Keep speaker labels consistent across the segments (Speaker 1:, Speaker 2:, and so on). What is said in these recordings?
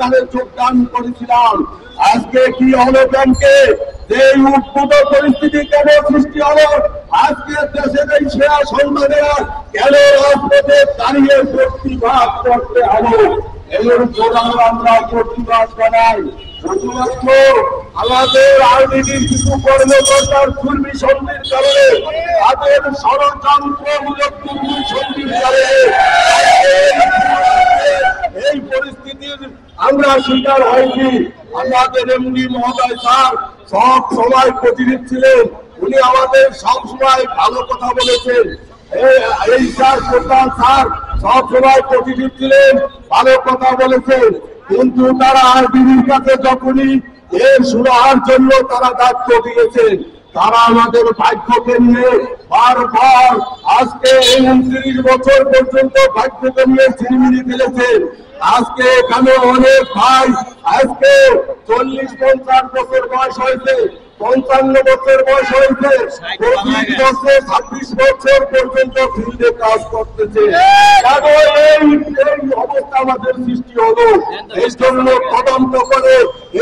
Speaker 1: সরকারে যোগদান করেছিলাম। আজকে কি হলো ব্যাংকে যে উদ্ভূত পরিস্থিতি কেন সৃষ্টি হলো? আজকে দেশের এই সেরা সন্তানেরা কেন রাজপথে দাঁড়িয়ে প্রতিবাদ করতে হলো? এর প্রধান আমরা প্রতিবাদ জানাই। শুধুমাত্র আমাদের রাজনীতির কিছু কর্মকর্তার কুর্মী সন্ধির কারণে, তাদের ষড়যন্ত্রমূলক কুর্মী সন্ধির কারণে এই পরিস্থিতির আমরা শিকার হয়েছি। আমাদের এমডি মহোদয় স্যার সব সময় প্রতিনিধি ছিলেন, উনি আমাদের সব সময় ভালো কথা বলেছেন। এই স্যার প্রধান স্যার সব সময় প্রতিনিধি ছিলেন, ভালো কথা বলেছেন, কিন্তু তারা আরবির কাছে যখনই এর সুরাহার জন্য তারা দায়িত্ব দিয়েছেন, তারা আমাদের ভাগ্যকে নিয়ে বারবার আজকে 29 বছর পর্যন্ত ভাগ্যকে নিয়ে ছিনিমিনি খেলেছেন। আজকে এখানে অনেক ভাই আজকে 40-50 বছর বয়স হয়েছে, 55 বছর বয়স হয়েছে, 25 বছর 26 বছর পর্যন্ত ফিল্ডে কাজ করতেছে। কেন এই অবস্থা আমাদের সৃষ্টি হলো? এই জন্য তদন্ত করে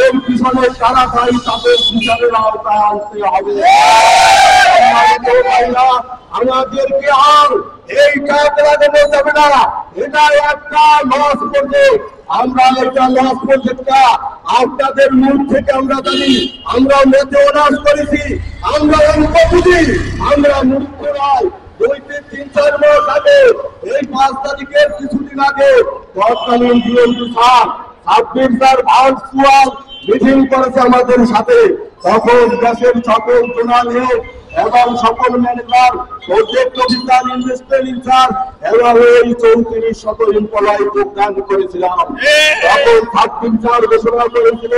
Speaker 1: এর পিছনে কারা দায়ী তাদের বিচারের আওতায় আনতে হবে। আমাদেরকে আর এই কাজ লাগানো যাবে না। এটা একটা লস প্রজেক্ট, আমরা এটা লস প্রজেক্টটা আপনাদের মুখ থেকে আমরা জানি। আমরা মেতে অনার্স করেছি, আমরা অঙ্ক বুঝি, আমরা মুক্ত নয়। 2-3-4 মাস আগে এই 5 তারিখের কিছুদিন আগে তৎকালীন DMP sir Sabbir sir virtual meeting করেছে আমাদের সাথে। তখন দেশের সকল জোনাল হেড এবং সকল manager, project officer, investment in charge এবং এই 34 সকল এমপ্লয়ি যোগদান করেছিলাম। তখন সাব্বির স্যার ঘোষণা করেছিল